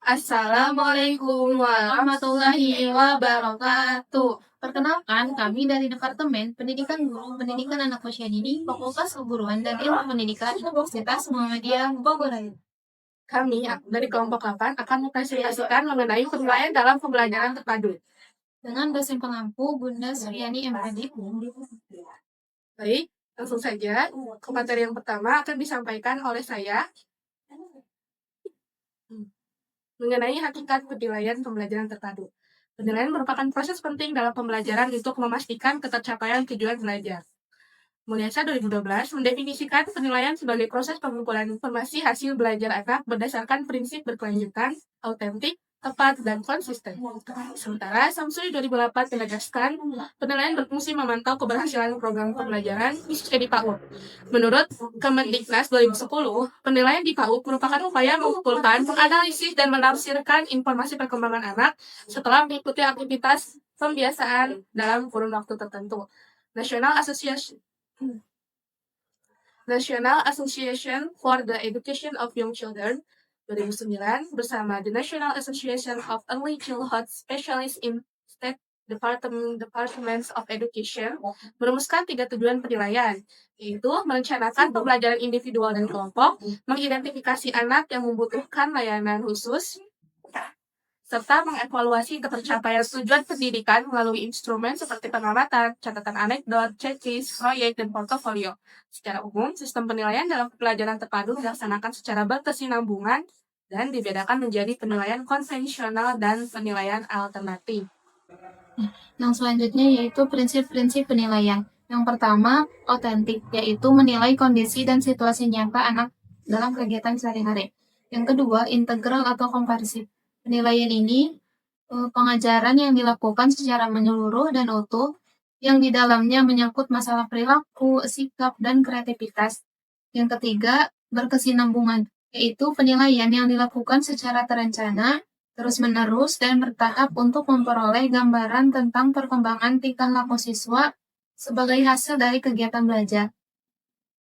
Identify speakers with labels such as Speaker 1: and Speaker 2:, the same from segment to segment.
Speaker 1: Assalamualaikum warahmatullahi wabarakatuh. Perkenalkan, kami dari Departemen Pendidikan Guru Pendidikan Anak Usia Dini, Fakultas Keguruan dan Ilmu Pendidikan Universitas Muhammadiyah Bogor. Kami dari kelompok 8 akan mempresentasikan mengenai penilaian dalam pembelajaran terpadu. Dengan dosen pengampu Bunda Suryani M. Hadid. Baik, langsung saja ke materi yang pertama akan disampaikan oleh saya mengenai hakikat penilaian pembelajaran terpadu. Penilaian merupakan proses penting dalam pembelajaran untuk memastikan ketercapaian tujuan belajar. Mulyasa 2012 mendefinisikan penilaian sebagai proses pengumpulan informasi hasil belajar anak berdasarkan prinsip berkelanjutan, autentik, tepat, dan konsisten. Sementara Samsuri 2008 menegaskan penilaian berfungsi memantau keberhasilan program pembelajaran khususnya di PAUD. Menurut Kemendiknas 2010, penilaian di PAUD merupakan upaya mengumpulkan, menganalisis, dan menafsirkan informasi perkembangan anak setelah mengikuti aktivitas pembiasaan dalam kurun waktu tertentu. National Association for the Education of Young Children 2009 bersama The National Association of Early Childhood Specialists in State Departments of Education merumuskan 3 tujuan penilaian, yaitu merencanakan pembelajaran individual dan kelompok, mengidentifikasi anak yang membutuhkan layanan khusus, serta mengevaluasi ketercapaian tujuan pendidikan melalui instrumen seperti pengamatan, catatan anekdot, checklist, proyek, dan portofolio. Secara umum, sistem penilaian dalam pembelajaran terpadu dilaksanakan secara berkesinambungan dan dibedakan menjadi penilaian konvensional dan penilaian alternatif. Yang selanjutnya yaitu prinsip-prinsip penilaian. Yang pertama, otentik, yaitu menilai kondisi dan situasi nyata anak dalam kegiatan sehari-hari. Yang kedua, integral atau komprehensif. Penilaian ini pengajaran yang dilakukan secara menyeluruh dan utuh, yang di dalamnya menyangkut masalah perilaku, sikap, dan kreativitas. Yang ketiga, berkesinambungan, yaitu penilaian yang dilakukan secara terencana, terus-menerus, dan bertahap untuk memperoleh gambaran tentang perkembangan tingkah laku siswa sebagai hasil dari kegiatan belajar.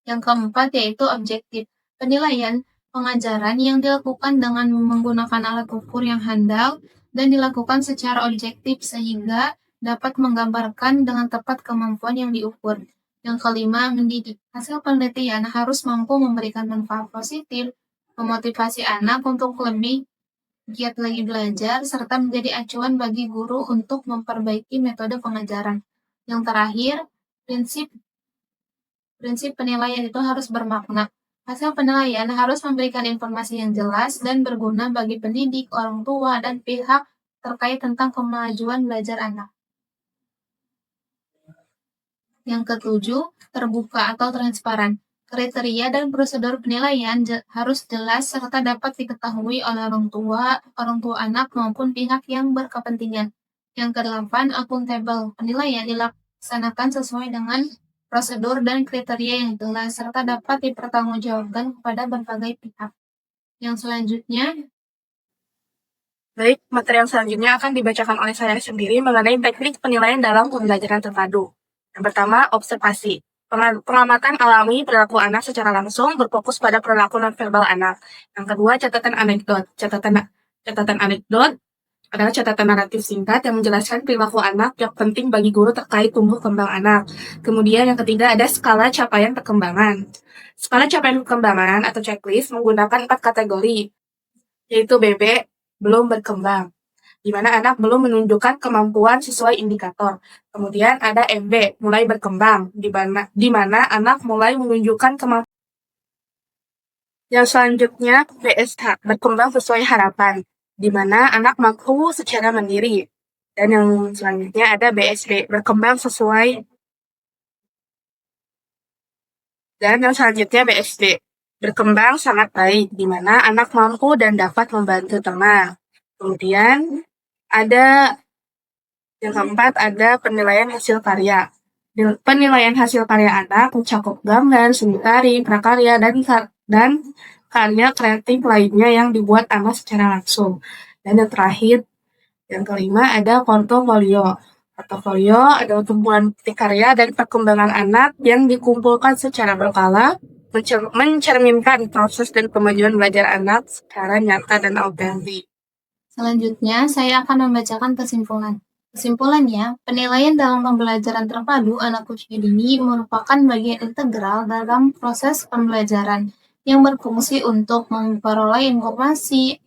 Speaker 1: Yang keempat yaitu objektif. Penilaian pengajaran yang dilakukan dengan menggunakan alat ukur yang handal dan dilakukan secara objektif sehingga dapat menggambarkan dengan tepat kemampuan yang diukur. Yang kelima, mendidik. Hasil penelitian harus mampu memberikan manfaat positif, memotivasi anak untuk lebih giat lagi belajar, serta menjadi acuan bagi guru untuk memperbaiki metode pengajaran. Yang terakhir, prinsip penilaian itu harus bermakna. Hasil penilaian harus memberikan informasi yang jelas dan berguna bagi pendidik, orang tua, dan pihak terkait tentang kemajuan belajar anak. Yang ketujuh, terbuka atau transparan. Kriteria dan prosedur penilaian harus jelas serta dapat diketahui oleh orang tua anak maupun pihak yang berkepentingan. Yang kedelapan, akuntabel. Penilaian dilaksanakan sesuai dengan prosedur dan kriteria yang jelas serta dapat dipertanggungjawabkan kepada berbagai pihak. Yang selanjutnya, baik, materi yang selanjutnya akan dibacakan oleh saya sendiri mengenai teknik penilaian dalam pembelajaran terpadu. Yang pertama, observasi. Pengamatan alami perilaku anak secara langsung berfokus pada perilaku nonverbal anak. Yang kedua, catatan anekdot. Catatan anekdot adalah catatan naratif singkat yang menjelaskan perilaku anak yang penting bagi guru terkait tumbuh kembang anak. Kemudian yang ketiga ada skala capaian perkembangan. Skala capaian perkembangan atau checklist menggunakan 4 kategori, yaitu BB, belum berkembang, di mana anak belum menunjukkan kemampuan sesuai indikator. Kemudian ada MB, mulai berkembang, di mana anak mulai menunjukkan kemampuan. Yang selanjutnya BSH, berkembang sesuai harapan, di mana anak mampu secara mandiri. Dan yang selanjutnya ada BSB, berkembang sesuai. Dan yang selanjutnya BSD, berkembang sangat baik, di mana anak mampu dan dapat membantu teman. Kemudian ada yang keempat ada penilaian hasil karya. Penilaian hasil karya anak mencakup gambar, seni tari, prakarya, dan karya kreatif lainnya yang dibuat anak secara langsung. Dan yang terakhir, yang kelima ada portofolio. Portofolio adalah kumpulan bukti karya dan perkembangan anak yang dikumpulkan secara berkala, mencerminkan proses dan kemajuan belajar anak secara nyata dan autentik.
Speaker 2: Selanjutnya, saya akan membacakan kesimpulan. Kesimpulannya, penilaian dalam pembelajaran terpadu anak usia dini merupakan bagian integral dalam proses pembelajaran yang berfungsi untuk memperoleh informasi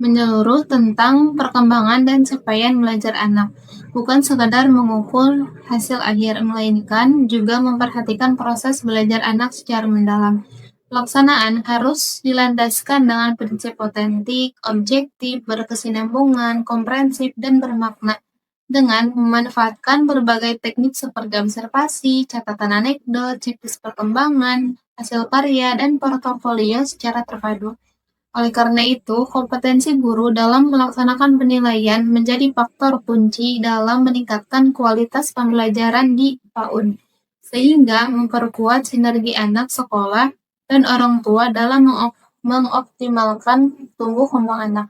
Speaker 2: menyeluruh tentang perkembangan dan capaian belajar anak, bukan sekadar mengukur hasil akhir, melainkan juga memperhatikan proses belajar anak secara mendalam. Pelaksanaan harus dilandaskan dengan prinsip otentik, objektif, berkesinambungan, komprehensif, dan bermakna dengan memanfaatkan berbagai teknik seperti observasi, catatan anekdot, siklus perkembangan, hasil karya, dan portofolio secara terpadu. Oleh karena itu, kompetensi guru dalam melaksanakan penilaian menjadi faktor kunci dalam meningkatkan kualitas pembelajaran di PAUD, sehingga memperkuat sinergi anak sekolah dan orang tua dalam mengoptimalkan tumbuh kembang anak.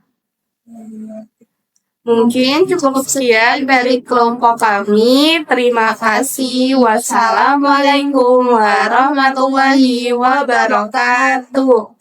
Speaker 1: Mungkin cukup sekian dari kelompok kami. Terima kasih. Wassalamualaikum warahmatullahi wabarakatuh.